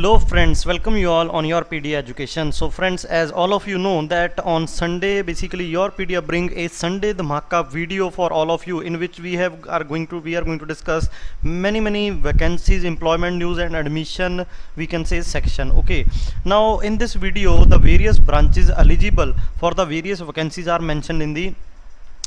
Hello friends, welcome you all on your PD education. So friends, as all of you know that on Sunday basically your PDA bring a Sunday Dhamaka video for all of you, in which we are going to discuss many vacancies, employment news and admission, we can say, section. Okay, now in this video the various branches eligible for the various vacancies are mentioned in the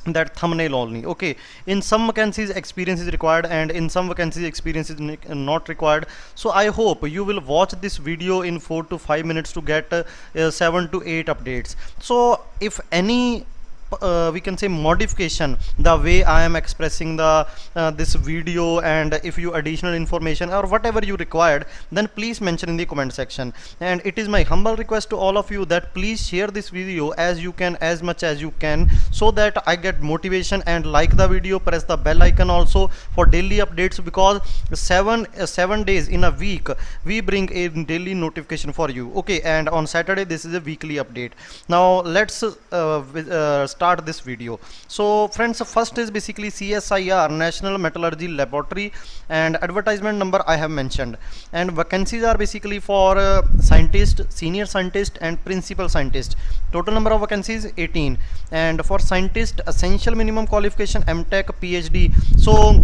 that thumbnail only. Okay, in some vacancies experience is required and in some vacancies experience is not required. So I hope you will watch this video in 4 to 5 minutes to get 7 to 8 updates. So if any we can say modification the way I am expressing the this video, and if you additional information or whatever you required, then please mention in the comment section. And it is my humble request to all of you that please share this video as you can, as much as you can, so that I get motivation. And like the video, press the bell icon also for daily updates, because 7 days in a week we bring a daily notification for you. Okay, and on Saturday this is a weekly update. Now let's start this video. So friends, first is basically CSIR, National Metallurgy Laboratory, and advertisement number I have mentioned. And vacancies are basically for scientist, senior scientist and principal scientist. Total number of vacancies 18. And for scientist, essential minimum qualification MTech, PhD. So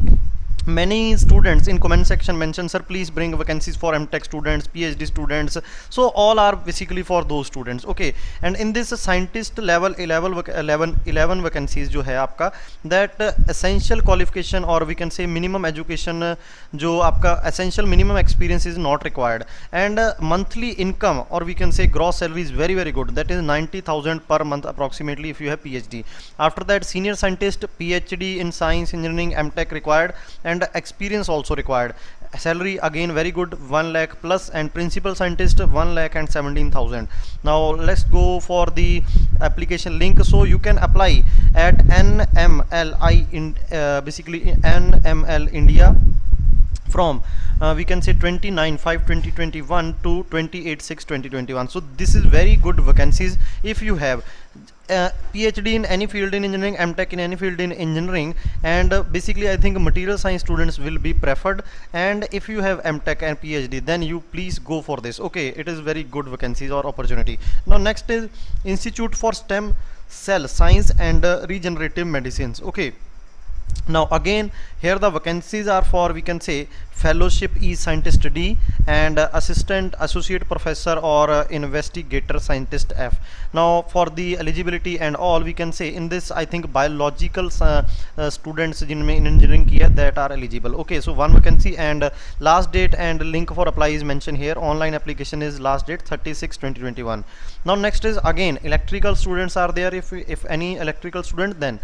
many students in comment section mention, sir please bring vacancies for MTech students, PhD students. So all are basically for those students. Okay, and in this scientist level 11 vacancies जो है आपका, that essential qualification or we can say minimum education, जो आपका essential minimum experience is not required, and monthly income or we can say gross salary is very good, that is 90,000 per month approximately if you have PhD. After that, senior scientist, PhD in science, engineering, MTech required, and experience also required. Salary again very good, 1 lakh plus, and principal scientist 1 lakh and 17,000. Now let's go for the application link. So you can apply at NMLI in basically NML India from we can say 29/5/2021 to 28/6/2021. So this is very good vacancies if you have PhD in any field in engineering, MTech in any field in engineering, and basically I think material science students will be preferred. And if you have MTech and PhD, then you please go for this. Okay, it is very good vacancies or opportunity. Now next is Institute for Stem Cell Science and Regenerative Medicines. Okay, now again here the vacancies are for we can say fellowship E scientist D, and assistant associate professor or investigator scientist F. Now for the eligibility and all, we can say in this I think biological students जिनमें in engineering किया that are eligible. Okay, so one vacancy, and last date and link for apply is mentioned here. Online application is last date 30/6/2021. Now next is again electrical students are there. If any electrical student, then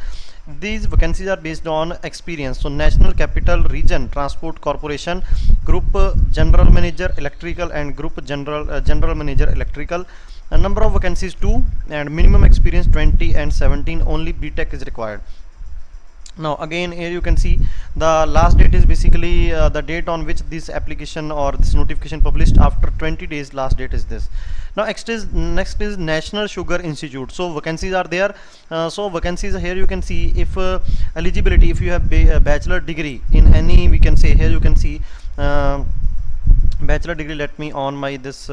these vacancies are based on experience. So National Capital Region Transport Corporation, Group General Manager Electrical and Group General Manager Electrical. A number of vacancies 2, and minimum experience 20 and 17. Only BTech is required. Now again here you can see the last date is basically the date on which this application or this notification published. After 20 days last date is this. Now next is National Sugar Institute. So vacancies are there. So vacancies here you can see, if eligibility, if you have a bachelor degree in any, we can say here you can see bachelor degree. Let me on my this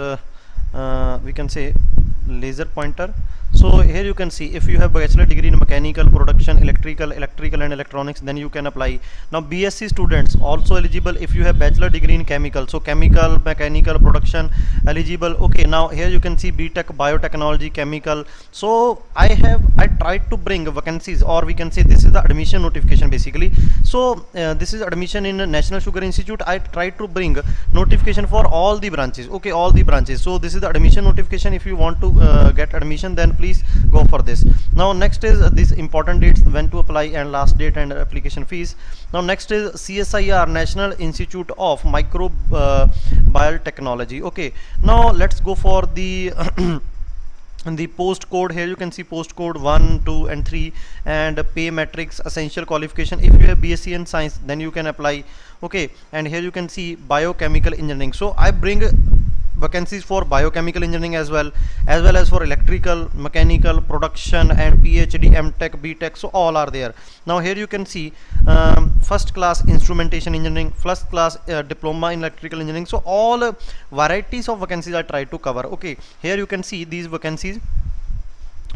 we can say laser pointer. So here you can see if you have bachelor degree in mechanical, production, electrical and electronics, then you can apply. Now BSc students also eligible if you have bachelor degree in chemical. So chemical, mechanical, production eligible. Okay, now here you can see BTech, biotechnology, chemical. So I tried to bring vacancies, or we can say this is the admission notification basically. So this is admission in National Sugar Institute. I tried to bring notification for all the branches. Okay, all the branches. So this is the admission notification. If you want to get admission, then please go for this. Now next is these important dates when to apply and last date and application fees. Now next is CSIR, National Institute of Microbiotechnology. Okay, now let's go for the the post code. Here you can see post code 1, 2 and 3, and pay matrix, essential qualification. If you have BSc in science, then you can apply. Okay, and here you can see biochemical engineering. So I bring vacancies for biochemical engineering as well as for electrical, mechanical, production, and PhD, MTech, BTech. So all are there. Now here you can see first class instrumentation engineering, first class diploma in electrical engineering. So all varieties of vacancies I try to cover. Okay, here you can see these vacancies.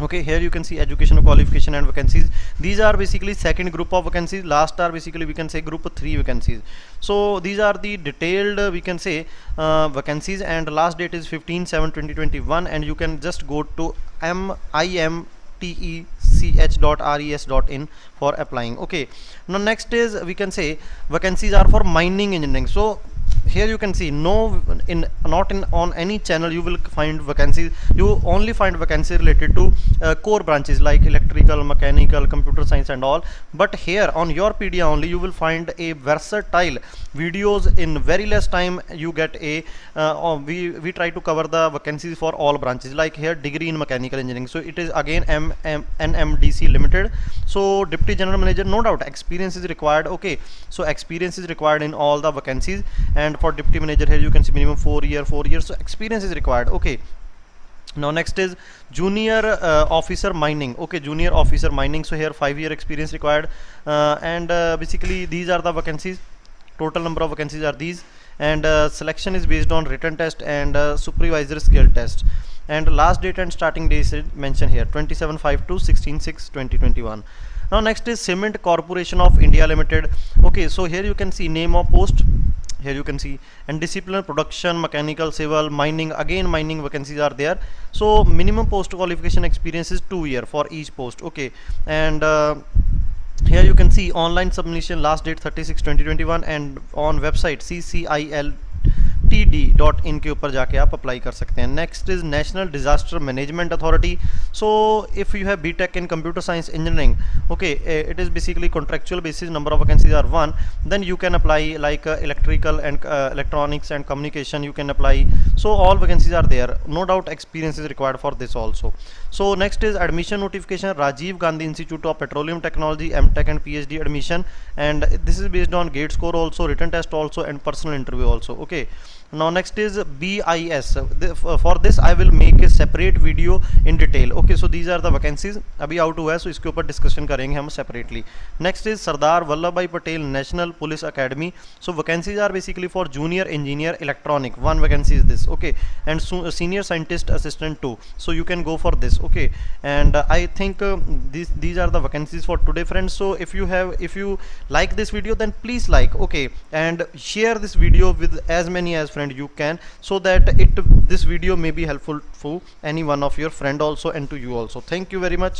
Okay, here you can see education, qualification, and vacancies. These are basically second group of vacancies. Last are basically we can say group 3 vacancies. So these are the detailed we can say vacancies, and last date is 15/7/2021, and you can just go to imtech.res.in for applying. Okay, now next is we can say vacancies are for mining engineering. So here you can see not in on any channel you will find vacancies. You only find vacancies related to core branches like electrical, mechanical, computer science and all. But here on your pedia only you will find a versatile videos. In very less time you get a we try to cover the vacancies for all branches. Like here degree in mechanical engineering, so it is again NMDC limited. So deputy general manager, no doubt experience is required. Okay, so experience is required in all the vacancies, and for deputy manager here you can see minimum 4 years, so experience is required. Okay, now next is junior officer mining. Okay, junior officer mining, so here 5-year experience required, and basically these are the vacancies. Total number of vacancies are these, and selection is based on written test and supervisor skill test, and last date and starting date is mentioned here 27/5 to 16/6/2021. Now next is Cement Corporation of India Limited. Okay, so here you can see name of post, here you can see, and discipline production, mechanical, civil, mining. Again mining vacancies are there. So minimum post qualification experience is 2 year for each post. Okay, and here you can see online submission, last date 36/2021, and on website cciltd.in के ऊपर जाके आप apply कर सकते हैं. Next is national disaster management authority. So if you have BTech in computer science engineering, okay, it is basically contractual basis, number of vacancies are 1, then you can apply like electrical and electronics and communication you can apply. So all vacancies are there, no doubt experience is required for this also. So next is admission notification, Rajiv Gandhi Institute of Petroleum Technology, MTech and PhD admission, and this is based on gate score also, written test also, and personal interview also. Okay, now next is BIS. For this I will make a separate video in detail. Okay, so these are the vacancies. अभी out हुआ है, so इसके ऊपर discussion करेंगे हम separately. Next is Sardar Vallabh भाई Patel national police academy. So vacancies are basically for junior engineer electronic, 1 vacancy is this. Okay, and senior scientist assistant 2, so you can go for this. Okay, and I think these are the vacancies for today, friends. So if you like this video, then please like, okay, and share this video with as many as friend you can, so that this video may be helpful for any one of your friend also and to you also. Thank you very much.